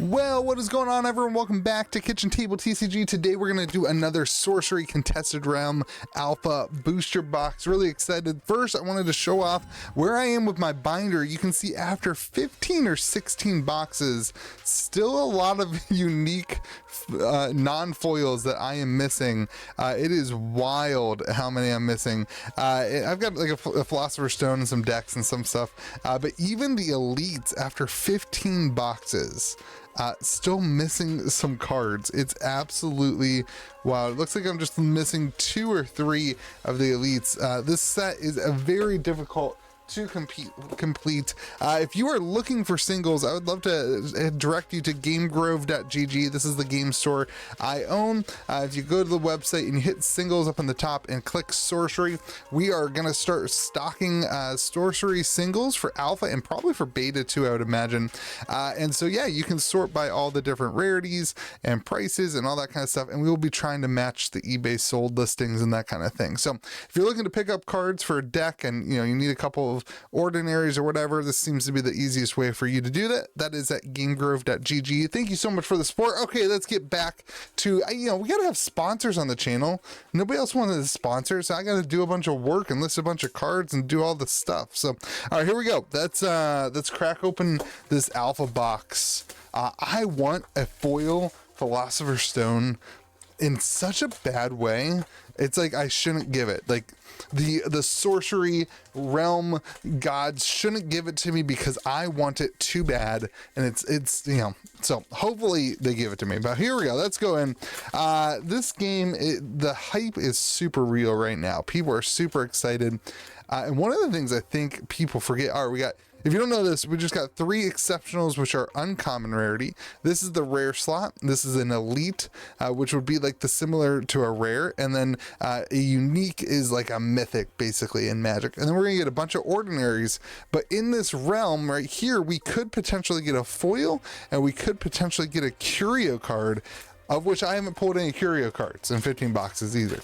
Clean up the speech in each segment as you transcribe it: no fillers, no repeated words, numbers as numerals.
Well, what is going on, everyone? Welcome back to Kitchen Table TCG. Today we're going to do another Sorcery Contested Realm Alpha Booster Box. Really excited. First, I wanted to show off where I am with my binder. You can see after 15 or 16 boxes, still a lot of unique non-foils that I am missing. It is wild how many I'm missing. I've got like a Philosopher's Stone and some decks and some stuff, but even the elites after 15 boxes, still missing some cards. It's absolutely wow. It looks like I'm just missing 2 or 3 of the elites. This set is a very difficult to complete. If you are looking for singles, I would love to direct you to gamegrove.gg. This is the game store I own. If you go to the website and you hit singles up on the top and click sorcery, we are going to start stocking sorcery singles for alpha and probably for beta too, I would imagine. And so yeah, you can sort by all the different rarities and prices and all that kind of stuff, and we will be trying to match the eBay sold listings and that kind of thing. So if you're looking to pick up cards for a deck and you need a couple of ordinaries or whatever, this seems to be the easiest way for you to do that. That is at gamegrove.gg. Thank you so much for the support. Okay, let's get back to, we gotta have sponsors on the channel. Nobody else wanted a sponsor, so I gotta do a bunch of work and list a bunch of cards and do all the stuff. So all right, here we go. Let's crack open this alpha box. I want a foil Philosopher's Stone in such a bad way. It's like I shouldn't give it. Like the sorcery realm gods shouldn't give it to me because I want it too bad, and it's so hopefully they give it to me. But here we go. Let's go in. This game, the hype is super real right now. People are super excited, and one of the things I think people forget if you don't know this, we just got 3 exceptionals, which are uncommon rarity. This is the rare slot. This is an elite, which would be like the similar to a rare. And then a unique is like a mythic, basically, in Magic. And then we're going to get a bunch of ordinaries. But in this realm right here, we could potentially get a foil, and we could potentially get a curio card, of which I haven't pulled any curio cards in 15 boxes either.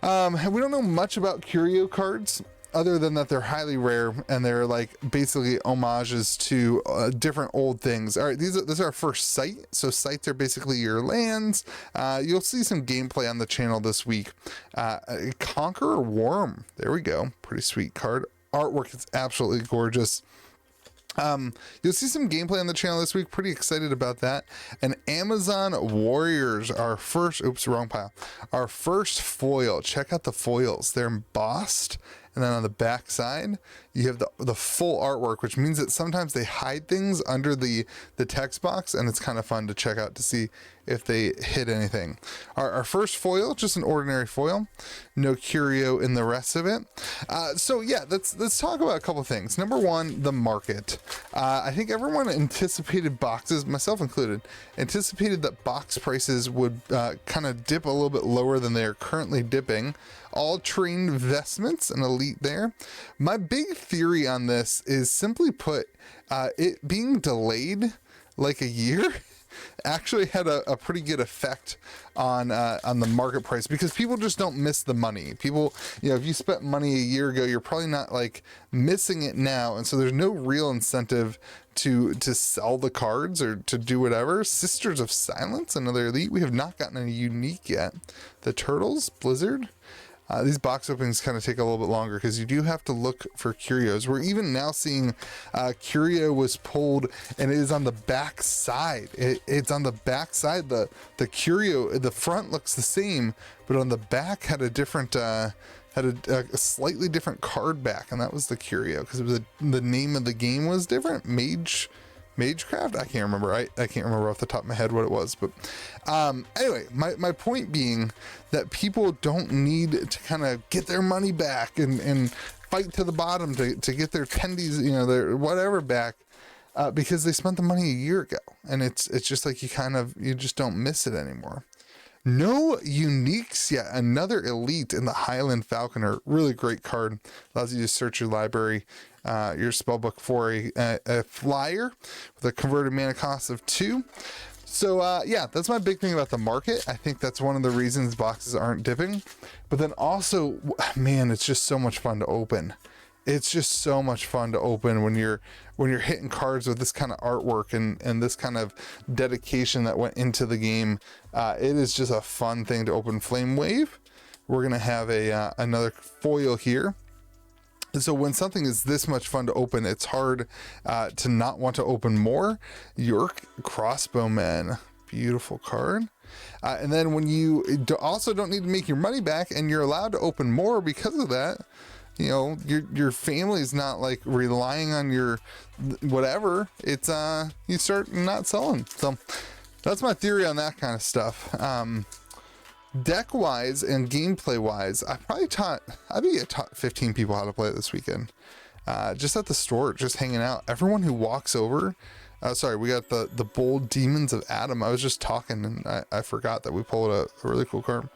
We don't know much about curio cards, other than that they're highly rare and they're like basically homages to different old things. All right, this is our first site. So sites are basically your lands. You'll see some gameplay on the channel this week. Conqueror Worm, there we go. Pretty sweet card. Artwork is absolutely gorgeous. You'll see some gameplay on the channel this week. Pretty excited about that. And Amazon Warriors, our first foil. Check out the foils. They're embossed. And then on the back side, you have the full artwork, which means that sometimes they hide things under the text box, and it's kind of fun to check out to see if they hid anything. Our first foil, just an ordinary foil, no curio in the rest of it. So yeah, let's talk about a couple of things. Number one, the market. I think everyone anticipated boxes, myself included, anticipated that box prices would kind of dip a little bit lower than they are currently dipping. All trained investments, an elite there. My big theory on this is, simply put, it being delayed like a year actually had a pretty good effect on the market price, because people just don't miss the money. People, if you spent money a year ago, you're probably not like missing it now, and so there's no real incentive to sell the cards or to do whatever. Sisters of Silence, another elite. We have not gotten any unique yet. The Turtles, Blizzard. These box openings kind of take a little bit longer because you do have to look for curios. We're even now seeing curio was pulled, and it is on the back side. It's on the back side. The curio, the front looks the same, but on the back had a different a slightly different card back, and that was the curio because it was the name of the game was different. Magecraft? I can't remember. I can't remember off the top of my head what it was. But anyway, my point being that people don't need to kind of get their money back and fight to the bottom to get their tendies, their whatever back, because they spent the money a year ago. And it's just like you just don't miss it anymore. No uniques yet. Another elite in the Highland Falconer. Really great card. Allows you to search your library, your spellbook for a flyer with a converted mana cost of 2. So yeah, that's my big thing about the market. I think that's one of the reasons boxes aren't dipping. But then also, man, it's just so much fun to open. it's just so much fun to open when you're hitting cards with this kind of artwork and this kind of dedication that went into the game. It is just a fun thing to open. Flame Wave. We're gonna have another foil here. So when something is this much fun to open, it's hard to not want to open more. York Crossbowmen, beautiful card. And then when you also don't need to make your money back, and you're allowed to open more because of that, you know, your family's not like relying on your whatever. It's you start not selling. So that's my theory on that kind of stuff. Deck wise and gameplay wise, I think I taught 15 people how to play it this weekend. Just at the store, just hanging out. Everyone who walks over, sorry, we got the Bold Demons of Adam. I was just talking and I forgot that we pulled a really cool card.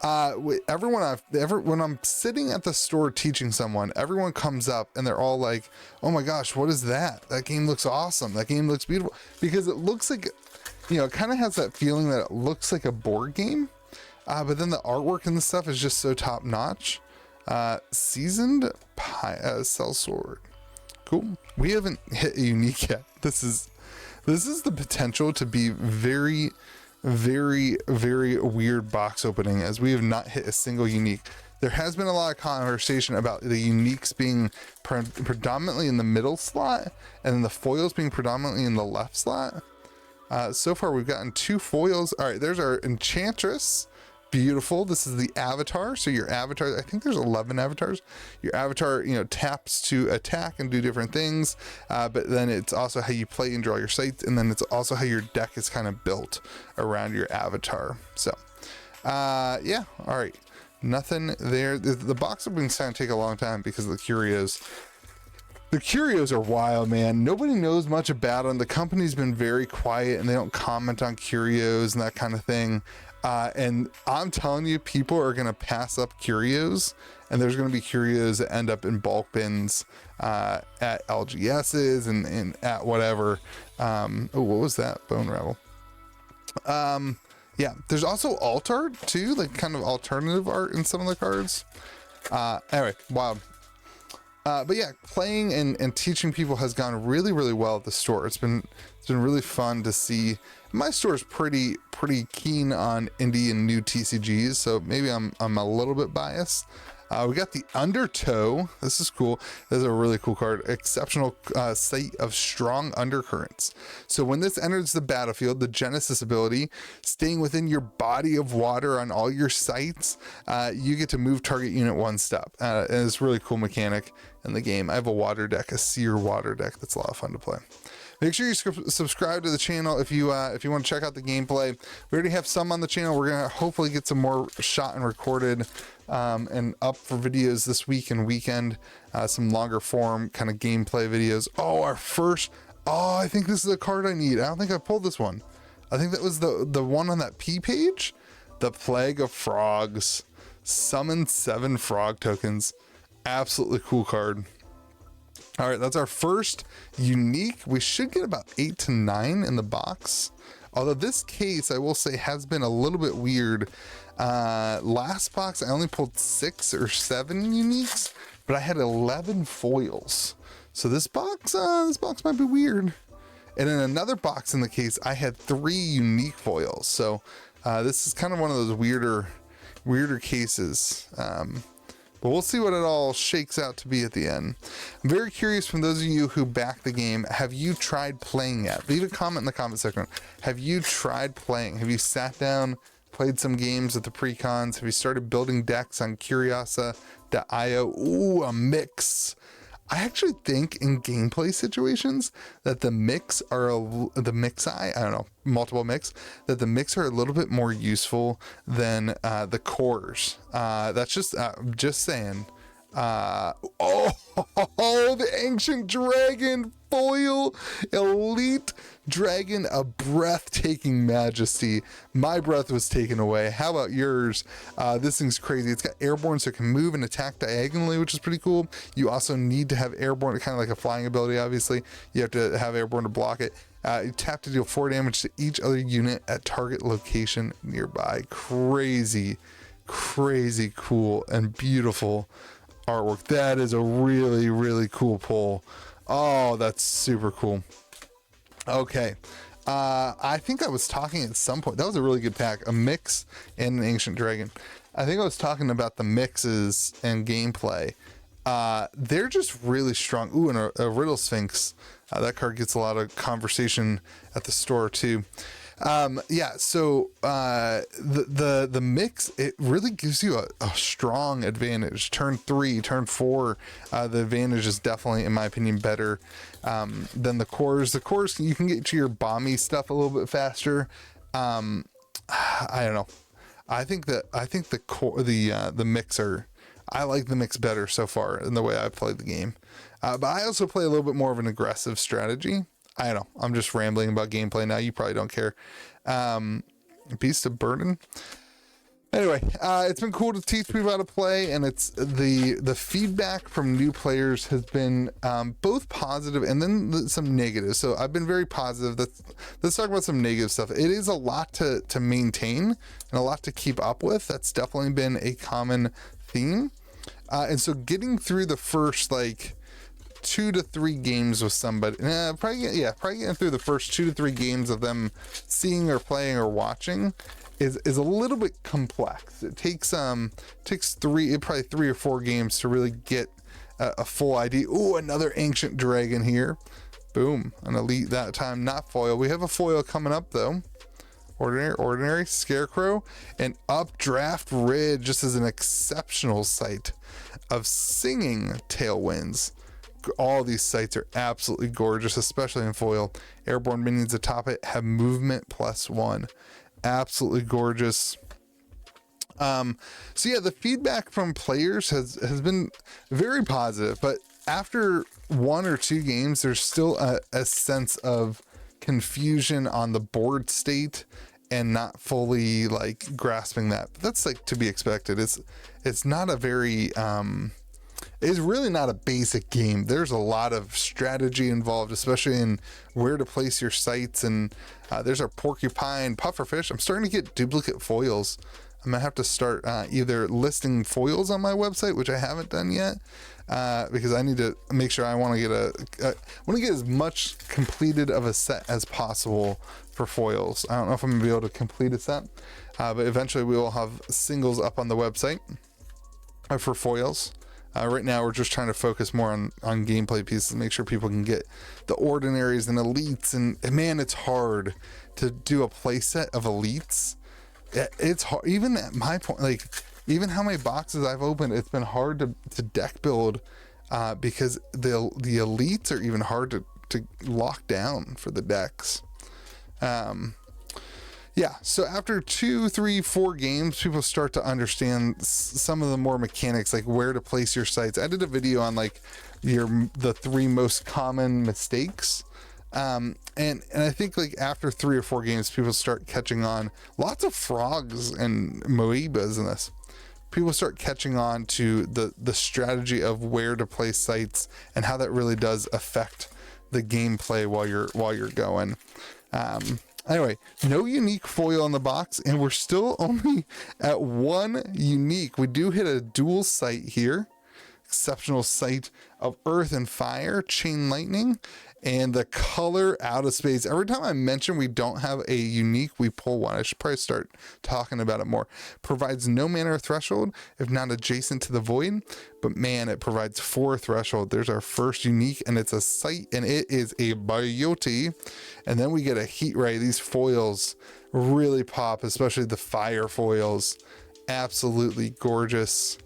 When I'm sitting at the store teaching someone, everyone comes up and they're all like, oh my gosh, what is that? That game looks awesome. That game looks beautiful. Because it looks like, you know, it kind of has that feeling that it looks like a board game. But then the artwork and the stuff is just so top notch. Seasoned Sellsword. Cool. We haven't hit a unique yet. This is the potential to be very, very, very weird box opening, as we have not hit a single unique. There has been a lot of conversation about the uniques being predominantly in the middle slot and then the foils being predominantly in the left slot. So far we've gotten 2 foils. All right, there's our Enchantress. Beautiful. This is the avatar. So your avatar, I think there's 11 avatars. Your avatar, you know, taps to attack and do different things. But then it's also how you play and draw your sites. And then it's also how your deck is kind of built around your avatar. So, yeah. All right. Nothing there. The box opening's going to take a long time because of the curios. The curios are wild, man. Nobody knows much about them. The company's been very quiet and they don't comment on curios and that kind of thing. And I'm telling you, people are going to pass up curios, and there's going to be curios that end up in bulk bins at LGS's and at whatever. Oh, what was that? Bone Ravel. Yeah, there's also alt art too, like kind of alternative art in some of the cards. Anyway, wild. But yeah, playing and teaching people has gone really, really well at the store. It's been really fun to see. My store is pretty keen on indie and new TCGs, so maybe I'm a little bit biased. We got the Undertow. This is cool. This is a really cool card. Exceptional Sight of Strong Undercurrents. So when this enters the battlefield, the Genesis ability, staying within your body of water on all your sites, you get to move target unit 1 step. And it's a really cool mechanic in the game. I have a water deck, a Seer water deck. That's a lot of fun to play. Make sure you subscribe to the channel if you want to check out the gameplay. We already have some on the channel. We're gonna hopefully get some more shot and recorded and up for videos this week and weekend. Some longer form kind of gameplay videos. Oh, our first. Oh, I think this is a card I need. I don't think I pulled this one. I think that was the one on that P page. The Plague of Frogs. Summon 7 frog tokens. Absolutely cool card. All right, that's our first unique. We should get about 8 to 9 in the box. Although this case, I will say, has been a little bit weird. Last box, I only pulled 6 or 7 uniques, but I had 11 foils. So this box might be weird. And in another box in the case, I had 3 unique foils. So this is kind of one of those weirder cases. But we'll see what it all shakes out to be at the end. I'm very curious, from those of you who back the game, have you tried playing yet? Leave a comment in the comment section. Have you tried playing? Have you sat down, played some games at the pre-cons? Have you started building decks on Curiosa.io? Ooh, a mix. I actually think in gameplay situations that the mix are multiple mix, that the mix are a little bit more useful than the cores. That's just saying. Oh, the Ancient Dragon foil, Elite Dragon, a breathtaking majesty. My breath was taken away. How about yours? This thing's crazy. It's got airborne, so it can move and attack diagonally, which is pretty cool. You also need to have airborne, kind of like a flying ability, obviously. You have to have airborne to block it. You tap to deal 4 damage to each other unit at target location nearby. Crazy cool and beautiful. artwork. That is a really, really cool pull. Oh, that's super cool. Okay. I think I was talking at some point. That was a really good pack. A mix and an ancient dragon. I think I was talking about the mixes and gameplay. They're just really strong. Ooh, and a Riddle Sphinx. That card gets a lot of conversation at the store too. Yeah, so the mix, it really gives you a strong advantage. Turn 3, turn 4, the advantage is definitely, in my opinion, better than the cores. The cores, you can get to your bomby stuff a little bit faster. I don't know. I think the core, the mixer, I like the mix better so far in the way I've played the game. But I also play a little bit more of an aggressive strategy. I don't know. I'm just rambling about gameplay now. You probably don't care. Beast of Burden. Anyway, it's been cool to teach people how to play, and it's the feedback from new players has been both positive and then some negative. So I've been very positive. Let's talk about some negative stuff. It is a lot to maintain and a lot to keep up with. That's definitely been a common theme. And so getting through the first like 2 to 3 games with somebody, probably getting through the first 2 to 3 games of them seeing or playing or watching is a little bit complex. It takes probably 3 or 4 games to really get a full idea. Ooh, another ancient dragon here. Boom, an elite that time, not foil. We have a foil coming up though. Ordinary Scarecrow, and Updraft Ridge, just as an exceptional sight of singing tailwinds. All these sites are absolutely gorgeous, especially in foil. Airborne minions atop it have movement +1. Absolutely gorgeous. So yeah, the feedback from players has been very positive, but after 1 or 2 games, there's still a sense of confusion on the board state and not fully like grasping that. But that's like to be expected. It's not a very it's really not a basic game. There's a lot of strategy involved, especially in where to place your sites. And there's our porcupine pufferfish. I'm starting to get duplicate foils. I'm gonna have to start either listing foils on my website, which I haven't done yet, because I need to make sure I want to get as much completed of a set as possible for foils. I don't know if I'm gonna be able to complete a set, but eventually we will have singles up on the website for foils. Right now we're just trying to focus more on gameplay pieces, make sure people can get the ordinaries and elites, and man, it's hard to do a play set of elites. It's hard, even at my point, like even how many boxes I've opened, it's been hard to deck build because the elites are even hard to lock down for the decks. Yeah, so after 2, 3, 4 games, people start to understand some of the more mechanics, like where to place your sites. I did a video on like the 3 most common mistakes. And I think like after 3 or 4 games, people start catching on. Lots of frogs and moebas in this. People start catching on to the strategy of where to place sites and how that really does affect the gameplay while you're going. Anyway, no unique foil in the box, and we're still only at 1 unique. We do hit a dual site here. Exceptional sight of Earth and Fire, Chain Lightning, and the color Out of Space. Every time I mention we don't have a unique, we pull one. I should probably start talking about it more. Provides no mana or threshold if not adjacent to the void, but man, it provides 4 threshold. There's our first unique, and it's a sight, and it is a beauty. And then we get a heat ray. These foils really pop, especially the fire foils. Absolutely gorgeous.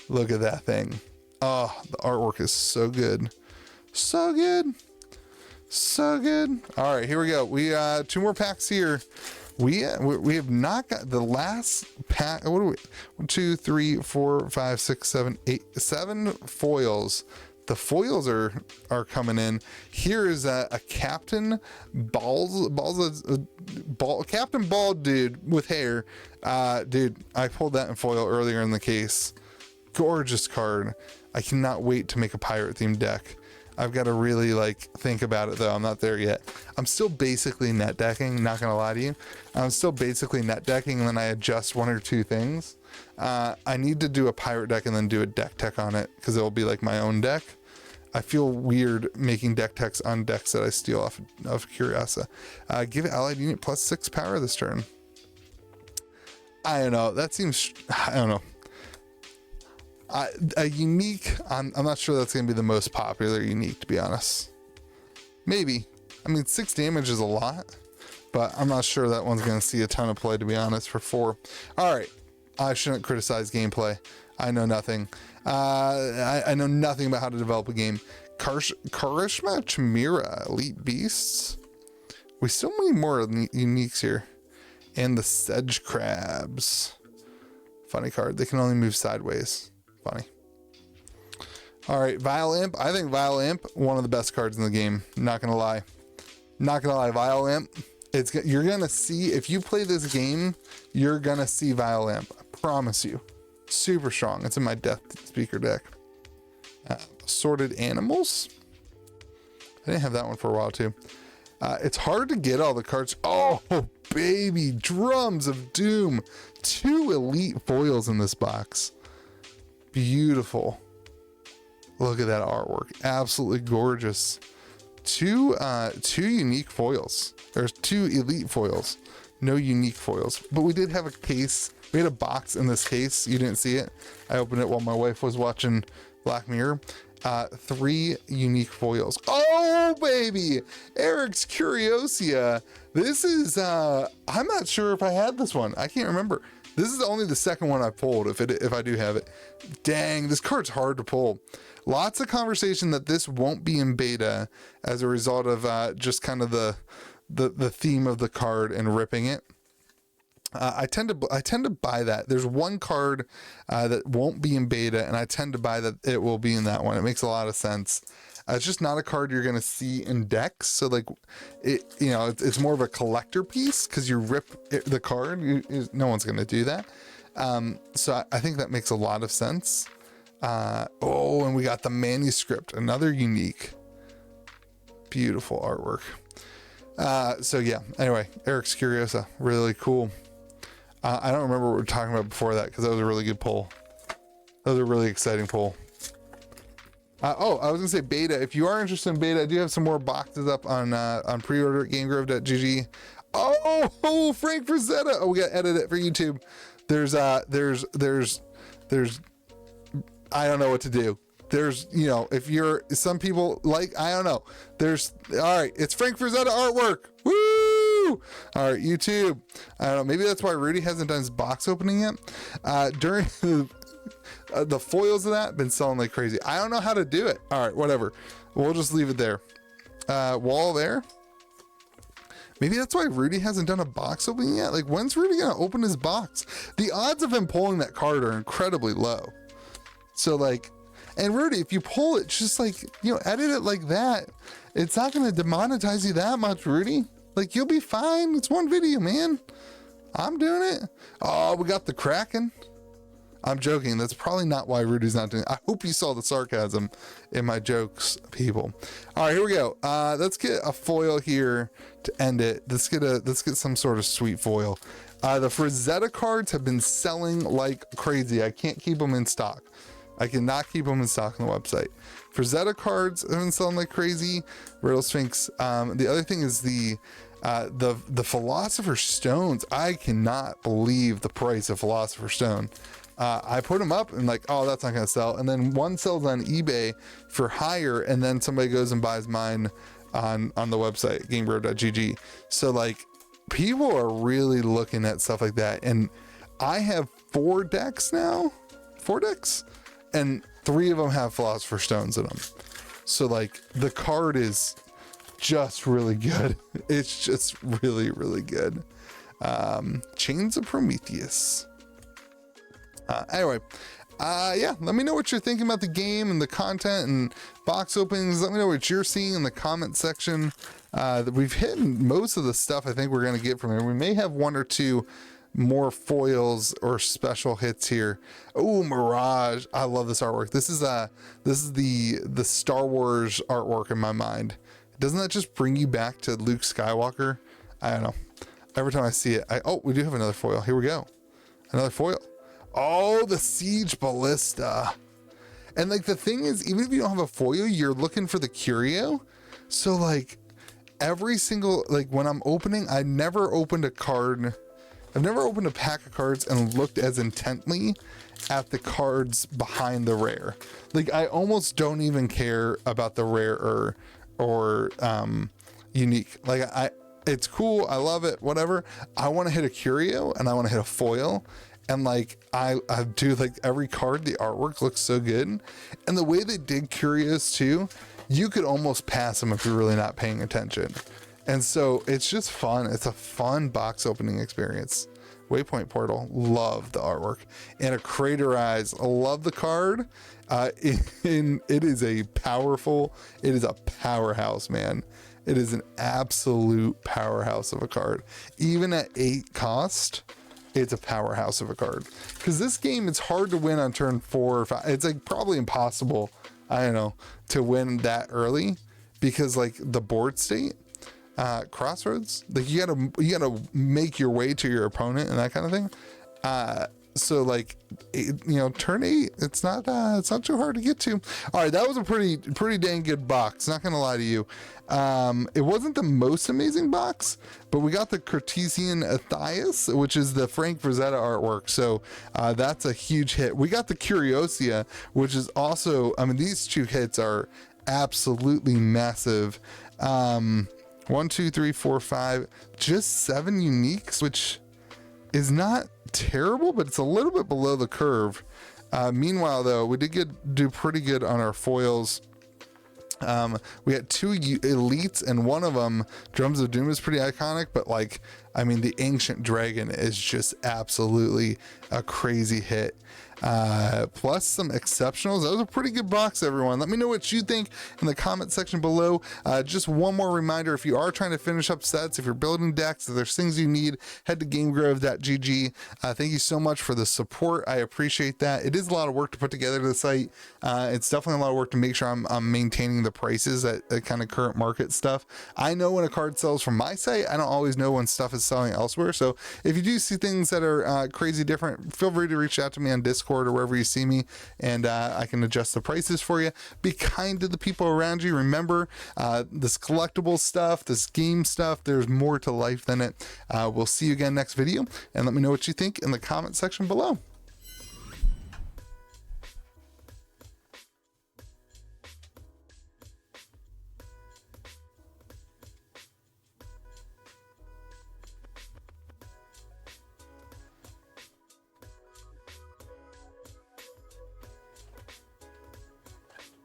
Look at that thing. Oh, the artwork is so good. So good. So good. All right, here we go. We 2 more packs here. We have not got the last pack. What are we? 1, 2, 3, 4, 5, 6, 7, 8, 7 foils. The foils are coming in. Here is a Captain Captain Bald dude with hair. Dude, I pulled that in foil earlier in the case. Gorgeous card. I cannot wait to make a pirate themed deck. I've got to really like think about it though. I'm not there yet. I'm still basically net decking, not gonna lie to you. I'm still basically net decking, and then I adjust one or two things. I need to do a pirate deck and then do a deck tech on it, because it will be like my own deck. I feel weird making deck techs on decks that I steal off of Curiosity. Give allied unit +6 power this turn. I don't know. That seems, I don't know. A unique, I'm not sure that's going to be the most popular unique, to be honest. Maybe. I mean, 6 damage is a lot, but I'm not sure that one's going to see a ton of play, to be honest, for 4. All right. I shouldn't criticize gameplay. I know nothing. I know nothing about how to develop a game. Karishma Chimera, Elite Beasts. We still need more uniques here. And the Sedge Crabs. Funny card. They can only move sideways. Funny. All right, Vile Imp. I think Vile Imp, one of the best cards in the game. Not gonna lie. Not gonna lie, Vile Imp. You're gonna see, if you play this game, you're gonna see Vile Imp. I promise you. Super strong. It's in my Death Speaker deck. Sorted Animals. I didn't have that one for a while too. It's hard to get all the cards. Oh, baby, Drums of Doom. 2 elite foils in this box. Beautiful. Look at that artwork. Absolutely gorgeous. Two unique foils. There's 2 elite foils. No unique foils. But we did have a case. We had a box in this case. You didn't see it. I opened it while my wife was watching Black Mirror. 3 unique foils. Oh, baby! Eric's Curiosia. This is, I'm not sure if I had this one. I can't remember. This is only the second one I pulled, if I do have it. Dang, this card's hard to pull. Lots of conversation that this won't be in beta as a result of just kind of the theme of the card and ripping it. I tend to buy that. There's one card that won't be in beta, and I tend to buy that it will be in that one. It makes a lot of sense. It's just not a card you're gonna see in decks. So like, it's more of a collector piece, because you rip the card. No one's gonna do that. So I think that makes a lot of sense. And we got the manuscript, another unique, beautiful artwork. So yeah. Anyway, Eric's Curiosa, really cool. I don't remember what we were talking about before that, because that was a really good pull. That was a really exciting pull. I was gonna say beta. If you are interested in beta, I do have some more boxes up on pre-order at GameGrove.gg. Oh, Frank Frazetta. Oh, we got to edit it for YouTube. There's I don't know what to do. There's, if you're, some people like, I don't know. All right, it's Frank Frazetta artwork. Woo! All right, YouTube. I don't know. Maybe that's why Rudy hasn't done his box opening yet. During the foils of that, been selling like crazy. I don't know how to do it. All right, whatever. We'll just leave it there. Wall there. Maybe that's why Rudy hasn't done a box opening yet. Like, when's Rudy gonna open his box? The odds of him pulling that card are incredibly low. So like, and Rudy, if you pull it, just like, edit it like that. It's not going to demonetize you that much, Rudy. Like, you'll be fine. It's one video, man. I'm doing it. Oh, we got the Kraken. I'm joking. That's probably not why Rudy's not doing it. I hope you saw the sarcasm in my jokes, people. All right, here we go. Let's get a foil here to end it. Let's get some sort of sweet foil. The Frazetta cards have been selling like crazy. I can't keep them in stock. I cannot keep them in stock on the website. Frazetta cards have been selling like crazy. Riddle Sphinx. The other thing is the Philosopher's Stones. I cannot believe the price of Philosopher's Stone. I put them up and like, oh, that's not going to sell. And then one sells on eBay for higher, and then somebody goes and buys mine on the website, GameGrove.gg. So like, people are really looking at stuff like that. And I have 4 decks now. 4 decks. And 3 of them have Philosopher's Stones in them. So like, the card is just really good. It's just really, really good. Chains of Prometheus. Anyway, yeah, let me know what you're thinking about the game and the content and box openings. Let me know what you're seeing in the comment section. We've hit most of the stuff I think we're going to get from here. We may have 1 or 2 more foils or special hits here. Oh, Mirage. I love this artwork. This is the Star Wars artwork in my mind. Doesn't that just bring you back to Luke Skywalker? I don't know. Every time I see it, oh, we do have another foil. Here we go. Another foil. Oh, the Siege Ballista. And like the thing is, even if you don't have a foil, you're looking for the curio. So like every single, like when I'm opening, I never opened a card. I've never opened a pack of cards and looked as intently at the cards behind the rare. Like I almost don't even care about the rare or unique. Like it's cool. I love it, whatever. I want to hit a curio and I want to hit a foil. And like, I do like every card, the artwork looks so good. And the way they did curios too, you could almost pass them if you're really not paying attention. And so it's just fun. It's a fun box opening experience. Waypoint Portal, love the artwork. And a Craterize, love the card. It is a powerhouse, man. It is an absolute powerhouse of a card. Even at 8 cost, it's a powerhouse of a card. Because this game, it's hard to win on turn 4 or 5. It's like probably impossible, I don't know, to win that early. Because like the board state, Crossroads, like you gotta make your way to your opponent and that kind of thing. So like, you know, turn 8, it's not too hard to get to. All right, that was a pretty dang good box, not gonna lie to you. It wasn't the most amazing box, but we got the Cartesian Aethias, which is the Frank Frazetta artwork. So that's a huge hit. We got the Curiosia, which is also, I mean, these 2 hits are absolutely massive. 1, 2, 3, 4, 5, just 7 uniques, which is not terrible, but it's a little bit below the curve. Meanwhile, though, we did do pretty good on our foils. We had 2 elites, and one of them, Drums of Doom, is pretty iconic, but like, I mean, the Ancient Dragon is just absolutely a crazy hit. Plus some exceptionals. That was a pretty good box, everyone. Let me know what you think in the comment section below. Just one more reminder, if you are trying to finish up sets, if you're building decks, if there's things you need, head to gamegrove.gg. Thank you so much for the support. I appreciate that. It is a lot of work to put together the site. It's definitely a lot of work to make sure I'm maintaining the prices at kind of current market stuff. I know when a card sells from my site. I don't always know when stuff is selling elsewhere. So if you do see things that are crazy different, feel free to reach out to me on Discord or wherever you see me, and I can adjust the prices for you. Be kind to the people around you. Remember, this collectible stuff, this game stuff, there's more to life than it. We'll see you again next video, and let me know what you think in the comment section below.